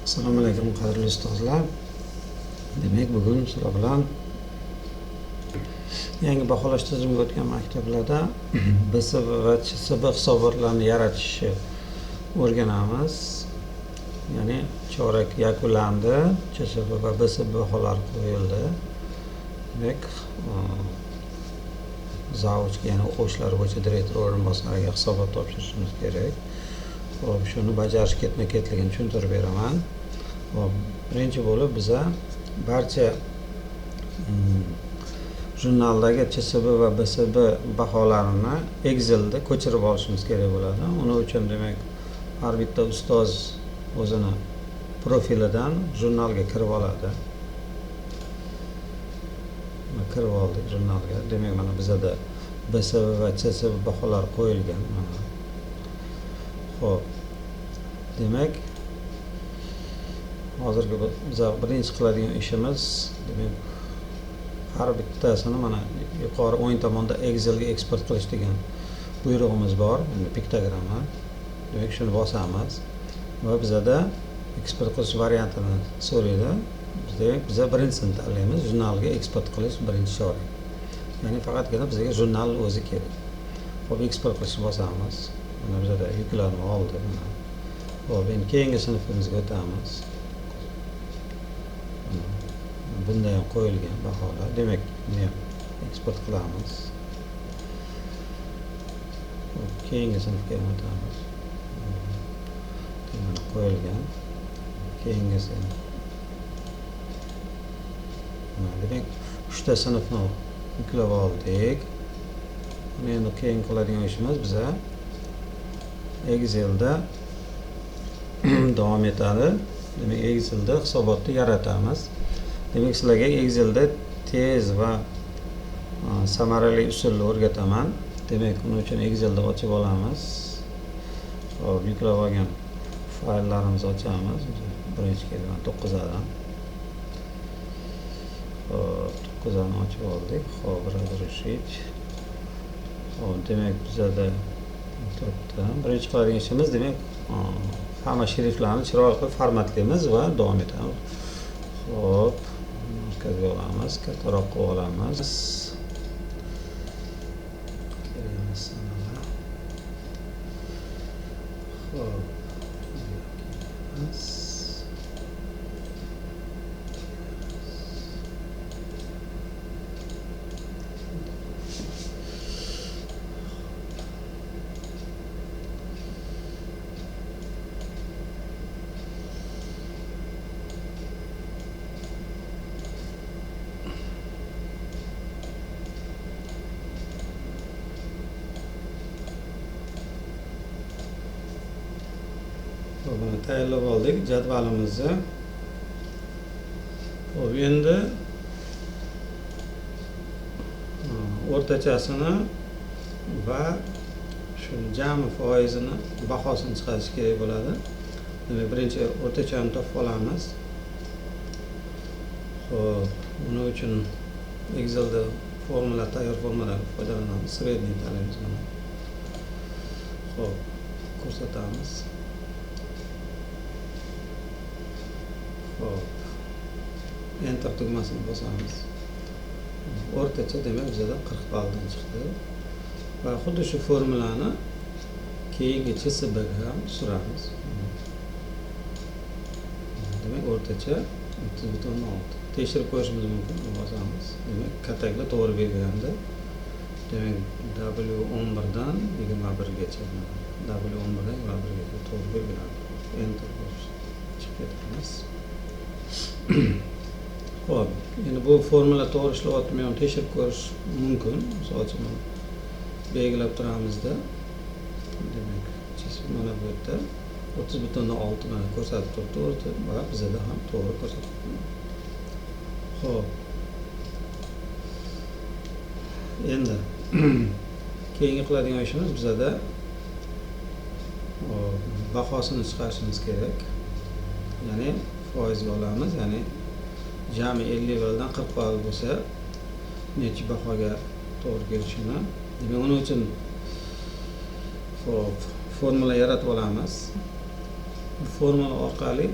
Assalomu alaykum qadrli ustozlar. Demak, bugun sizlar bilan yangi baholash tizimiga o'tgan maktablarda BSV va CSB hisobotlarini yaratishni o'rganamiz. Ya'ni chorak yakunlandi, CSB va BSV baholari qo'yildi. Demak, zavujga, ya'ni o'quvchilar bo'yicha direktor o'rinbosariga hisobot topshirishimiz kerak. Hop, shuni bajarish ketma-ketligini tushuntirib beraman. Hop, birinchi bo'lib biza barcha jurnaldagi CSB va BSB baholarini Excel'da ko'chirib olishimiz kerak bo'ladi. Uning uchun demak har bitta ustoz o'zini profilidan jurnalga kirib oladi. Kirib oldik jurnalga. Demak, mana bizada BSV va CSB baholari qo'yilgan. Xo'p. Demak, hozirgi biz birinchi qiladigan ishimiz, demak, har bittasini mana yuqori o'ng tomonda Excel'ga eksport qilish degan buyrug'imiz bor, endi piktogramma. Demak, shuni bosamiz va bizada eksport qilish variantini so'raydi. Demak, biz birinchisini tanlaymiz, jurnalga eksport qilish birinchi chorak. Ya'ni faqatgina bizga jurnal o'zi kerak. Xo'p, eksport qilishni bosamiz. Mana bizada yuklanib oldi. Xo'p, endi keyingi sinfimizga o'tamiz. Bunda ham qo'yilgan baholar. Demak, buni ham eksport qilamiz. Keyingi sinfga ham o'tamiz. Mana qo'yilgan. Keyingisi. Demak, 3 ta sinfni yuklab oldik. Endi keyin qiladigan ishimiz biza Excel'da davom etadi. Demak, Excel'da hisobotni yaratamiz. Demak, sizlarga Excel'da tez va samarali usulni o'rgataman. Demak, uning uchun Excel'da ochib olamiz. Hop, yuklab olgan fayllarimizni ochamiz. Birinchi kelgan 9 dan. Hop, 9 dan ochib oldik. Hop, razрешить. Hop, demak, bizada turibdi. Birinchi qiladigan ishimiz, demak, hamma shriftlarni chiroyli qilib formatlaymiz va davom etamiz. Hop, markazga olamiz, kattaroq qilib olamiz. Hop. Buni tayyorlab oldik jadvalimizni. Xo'p, endi o'rtachasini va shu jami foizini bahosini chiqarish kerak bo'ladi. Demak, birinchi o'rtachani topib olamiz. Xo'p, buning uchun Excel'da formula, tayyor formuladan foydalanamiz. Sredniy tanlaymiz mana. Xo'p, ko'rsatamiz. Hop. Enter tugmasini bosamiz. O'rtacha demak bizada 40 balldan chiqdi. Va xuddi shu formulani keyingi CSBga ham suramiz. Demak, o'rtacha 30.6. Tekshirib ko'rishimiz mumkin. Bosamiz. Demak, katakda to'g'ri belgilandi. Demak, W11 dan 21 gacha. W11 dan 21 gacha to'g'ri belgilandi. Enter bosish. Chiqib ketamiz. Xo'p, endi bu formula to'g'ri ishlayaptimi yo'qmi tekshirib ko'rish mumkin. Misol uchun belgilab turamizda. Demak, mana bu yerda 30.6 mana ko'rsatib turibdi va bizada ham to'g'ri ko'rsatibdi. Xo'p. Endi keyingi qiladigan ishimiz bizada bahosini chiqarishimiz kerak. Ya'ni foizga olamiz, ya'ni jami 50 balldan 40 ball bo'lsa necha bahoga to'g'ri kelishini. Demak, uning uchun formula yaratib olamiz. Bu formula orqali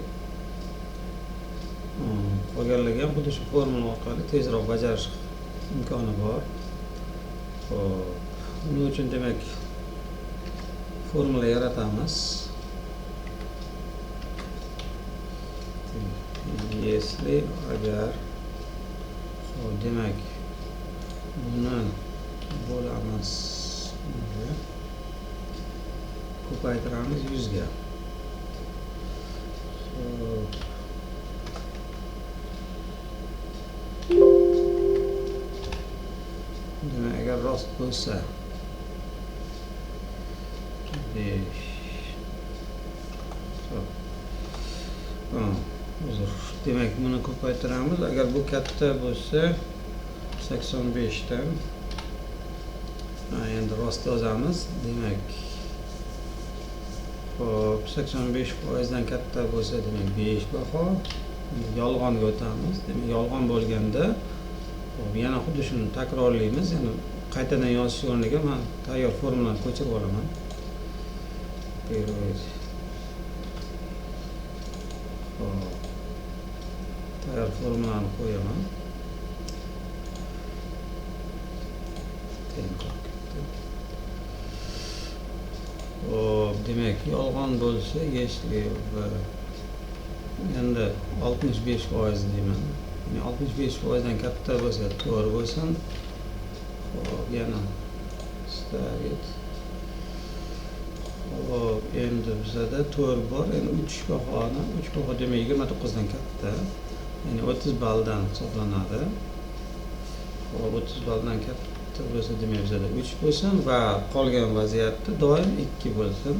qolganligi ham xuddi shu formula orqali tezroq bajarish imkoni bor. Hop, buning uchun demak formula yaratamiz. Если agar demak buni bo'lamiz ko'paytiramiz 100 ga. Demak agar rost bo'lsa 5 demak buni ko'paytiramiz. Agar bu katta bo'lsa 85 dan endi rost yozamiz. Demak hop 85% dan katta bo'lsa demak 5 baho. Yolg'onga o'tamiz. Demak yolg'on bo'lganda yana xuddi shuni takrorlaymiz. Ya'ni qaytadan yozish o'rniga men tayyor formulani ko'chirib olaman. Tayyor formulani qo'yaman. Demak yolg'on bo'lsa если endi 65% deyman. Ya'ni 65% dan katta bo'lsa to'g'ri bo'lsin. Hop, yana stavit. Hop, endi bizada 4 bor. Endi 3 bahoni, 3 baho demak 29 dan katta. Ya'ni 30 balldan hisoblanadi. Hop, 30 balldan katta bo'lsa demak bizada 3 bo'lsin va qolgan vaziyatda doim 2 bo'lsin.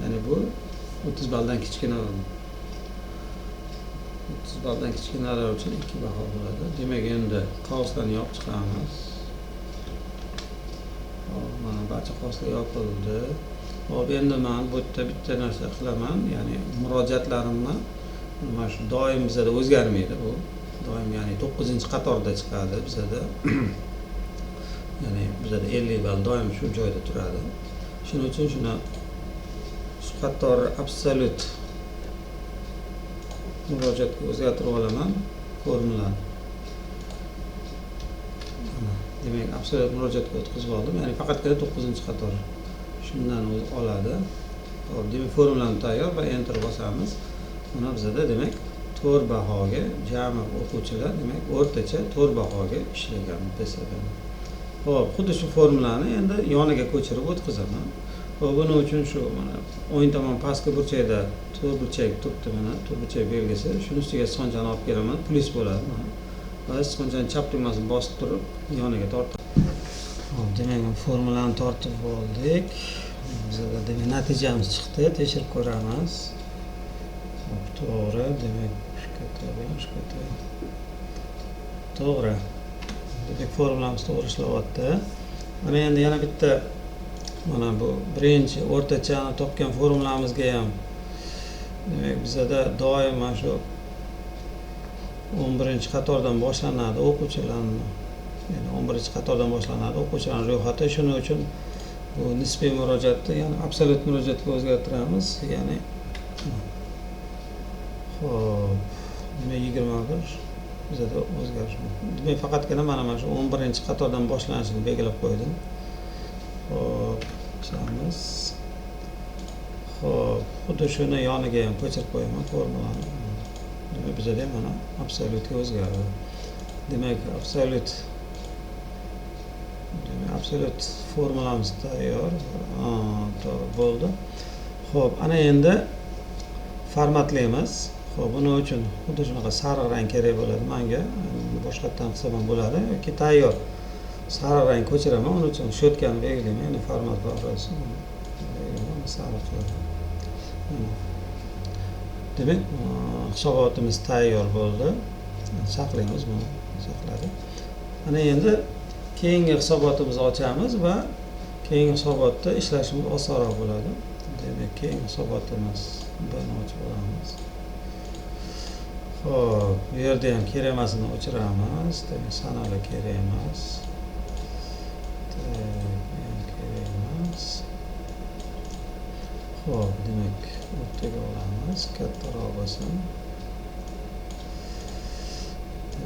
Ya'ni bu 30 balldan kichkina 30 balldan kichkinalar uchun 2 baho bo'ladi. Demak endi qavslarni yopib chiqamiz. Hop, mana barcha qavslar yopildi. Hop, endi men bu yerda bitta narsa qilaman, ya'ni murojaatlarimni mana shu doim bizada o'zgarmaydi bu. Doim ya'ni 9-qatorda chiqadi bizada. Ya'ni bizada 50 ball doim shu joyda turadi. Shuning uchun shuni shu qator absolut murojaatga o'zgartirib olaman formulani. Demak absolut murojaatga o'tkazib oldim. Ya'ni faqatgina 9-qator shundan oladi. Hop, demak formulamiz tayyor va enter bosamiz. Buni bizada demak 4 bahoga jami o'quvchilar demak o'rtacha 4 bahoga ishlagan desa. Hop, xuddi shu formulani endi yoniga ko'chirib o'tkazaman. Hop, buning uchun shu mana o'ng tomon pastki burchakda to'rtburchak turibdi, mana to'rtburchak belgisi. Shuni ustiga sichqonchani olib kelaman, plus bo'ladi mana. Va sichqonchani chap tugmasini bosib turib yoniga tortaman. Hop, demak formulani tortib oldik. Bizda demak natijamiz chiqdi, tekshirib ko'ramiz. Hop, to'g'ri, demak to'g'ri. Demak formulamiz to'g'ri ishlayapti. Mana endi yana bitta mana bu birinchi o'rtachani topgan formulamizga ham demak bizada doim mana shu 11-qatordan boshlanadi o'quvchilarni, ya'ni 11-qatordan boshlanadi o'quvchilarning ro'yxati. Shuning uchun bu nisbiy murojaatni ya'ni absolut murojaatga o'zgartiramiz. Ya'ni hop, demak 21 bizada o'zgarish mumkin. Demak faqatgina mana shu 11-qatordan boshlanishini belgilab qo'ydim. Hop, chamiz. Hop, xuddi shuni yoniga ham ko'chirib qo'yaman formulani. Demak bizada ham mana absolutga o'zgardi. Demak absolut formulamiz tayyor. To'g'ri bo'ldi. Hop, ana endi formatlaymiz. Hop, buning uchun xuddi shunaqa sariq rang kerak bo'ladi menga. Boshqatdan qilsam ham bo'ladi yoki tayyor sariq rang ko'chiraman. Uning uchun shotkani belgilayman, ya'ni format barrasi. Sariq qiladi. Demak, hisobotimiz tayyor bo'ldi. Saqlaymiz buni, saqladi. Ana endi keyingi hisobotimizni ochamiz va keyingi hisobotda ishlashimiz osonroq bo'ladi. Demak, keyingi hisobotimiz buni ochib olamiz. Hop, bu yerda ham kerak emasini o'chiramiz. Demak, sanali kerak emas. Kerak emas. Hop, demak, o'rtaga olamiz, kattaroq bo'lsin.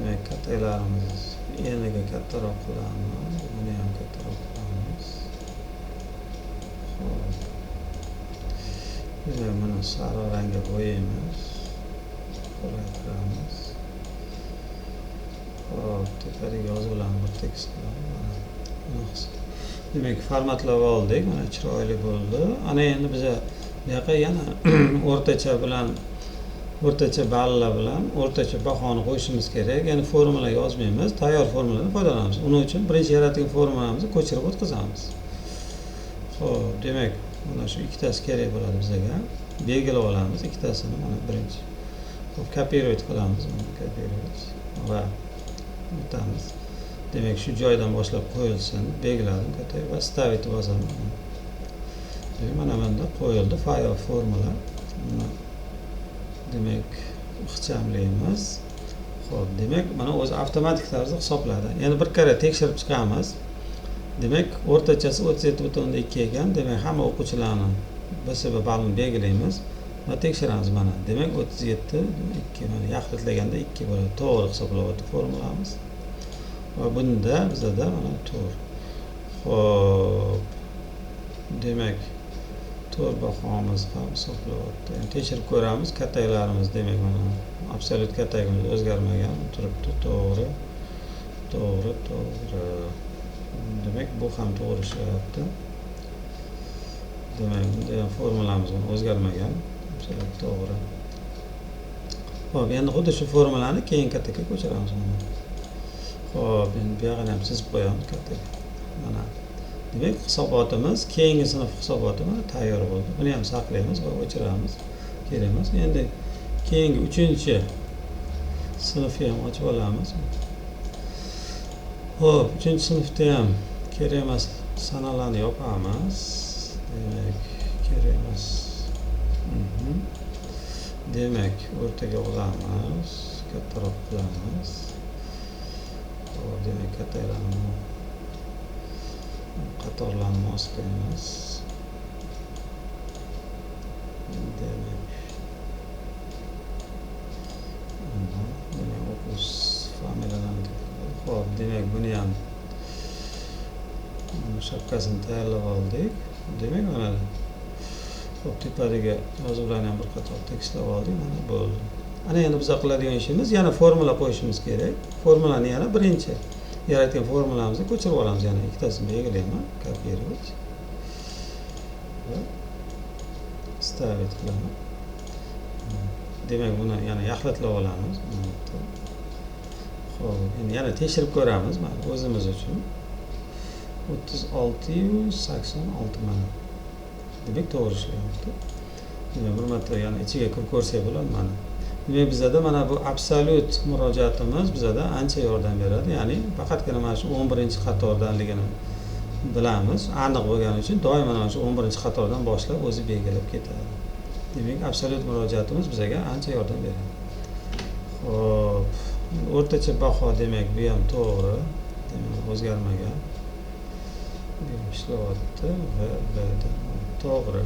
Demak, kattalarimiz eniga kattaroq qilamiz. Buni ham kattaroq qilamiz. Xo'p. Mana sariq rangga bo'yaymiz. Qo'yamiz. Hop, tepasiga yozuvlarni bir tekis qilamiz. Demak, formatlab oldik. Mana chiroyli bo'ldi. Ana endi biz bu yoqqa yana o'rtacha ballalar bilan o'rtacha bahoni qo'yishimiz kerak. Ya'ni formula yozmaymiz, tayyor formuladan foydalanamiz. Uning uchun birinchi yaratgan formulamizni ko'chirib o'tkazamiz. Xo'p, demak, mana shu ikkitasi kerak bo'ladi bizga. Belgilab olamiz ikkitasini. Mana birinchi. Xo'p, kopировать qilamiz. Kopировать va o'tamiz. Demak, shu joydan boshlab qo'yilsin. Belgiladim katta va stavить bosaman. Mana bunda qo'yildi file formula. Demak, ixchamlaymiz. Xo'p, demak, mana o'zi avtomatik tarzda hisobladi. Endi bir karra tekshirib chiqamiz. Demak, o'rtachasi 37.2 ekan. Demak, hamma o'quvchilarni BSB ballini belgilaymiz va tekshiramiz mana. Demak, 37.2 mana yaxlitlaganda 2 bo'ladi. To'g'ri hisoblayapti formulamiz. Va bunda bizda mana to'g'ri. Xo'p. Demak, to'g'ri bahomiz ham hisoblayapti. Endi tekshirib ko'ramiz. Kattalarimiz demak mana absolyut kattagimiz o'zgarmagan turibdi. To'g'ri. Demak, bu ham to'g'ri ishlayapti. Demak, bunda ham formulamiz o'zgarmagan. Absolyut to'g'ri. Xo'p, endi xuddi shu formulani keyin kattaga ko'chiramiz. Xo'p, endi bu yoqni ham chizib qo'yamiz kattaga. Mana. Demak, hisobotimiz, keyingi sinf hisoboti mana tayyor bo'ldi. Buni ham saqlaymiz va o'chiramiz. Kerak emas. Endi keyingi 3-sinfni ham ochib olamiz. Xo'p, 3-sinfda ham kerak emas sanalarni yopamiz. Demak, kerak emas. Demak, o'rtaga olamiz, kattaroq qilamiz. Xo'p, demak, kattalarni qatorlarni moslaymiz. Demak, o'quvchi familiyalarni. Xo'p, demak, buni ham shapkasini tayyorlab oldik. Demak, mana xo'p, tepasiga yozuvlarni ham bir qator tekislab oldik. Mana bo'ldi. Ana endi biz qiladigan ishimiz yana formula qo'yishimiz kerak. Formulani yana birinchi yaratgan formulamizni ko'chirib olamiz. Yana ikkitasini belgilayman. Kopировать. Ставить qilaman. Demak, buni yana yaxlitlab olamiz. Xo'p, endi yana tekshirib ko'ramiz. Mana o'zimiz uchun 36.86 mana. Demak, to'g'ri ishlayapti. Demak, bir marta yana ichiga kirib ko'rsak bo'ladi mana. Demak, bizda mana bu absolyut murojaatimiz bizda ancha yordam beradi. Ya'ni faqatgina mana shu 11-qatordanligini bilamiz. Aniq bo'lgani uchun doimo mana shu 11-qatordan boshlab o'zi belgilab ketadi. Demak, absolyut murojaatimiz bizga ancha yordam beradi. Xo'p, o'rtacha baho demak bu ham to'g'ri. Demak, o'zgarmagan. Ishlayapti va to'g'ri.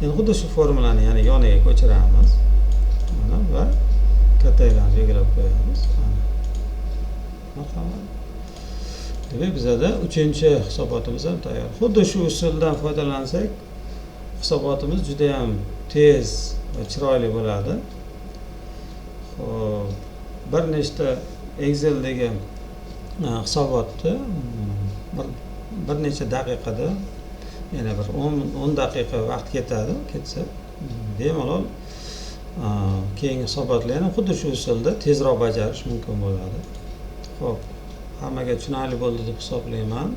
Endi xuddi shu formulani yana yoniga ko'chiramiz. Mana va kattalarni belgilab qo'yamiz. Mana. Demak, bizda 3-hisobotimiz ham tayyor. Xuddi shu usuldan foydalansak, hisobotimiz juda ham tez va chiroyli bo'ladi. Xo'p, bir nechta Excel'dagi hisobotni bir necha daqiqada, yana bir 10 daqiqa vaqt ketsa, bemalol keyingi hisobotlarni xuddi shu usulda tezroq bajarish mumkin bo'ladi. Xo'p, hammaga tushunarli bo'ldi deb hisoblayman.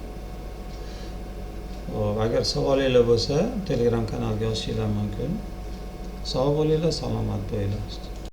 Xo'p, agar savolinglar bo'lsa, Telegram kanaliga yozishinglar mumkin. Sog' bo'linglar, salomat bo'linglar.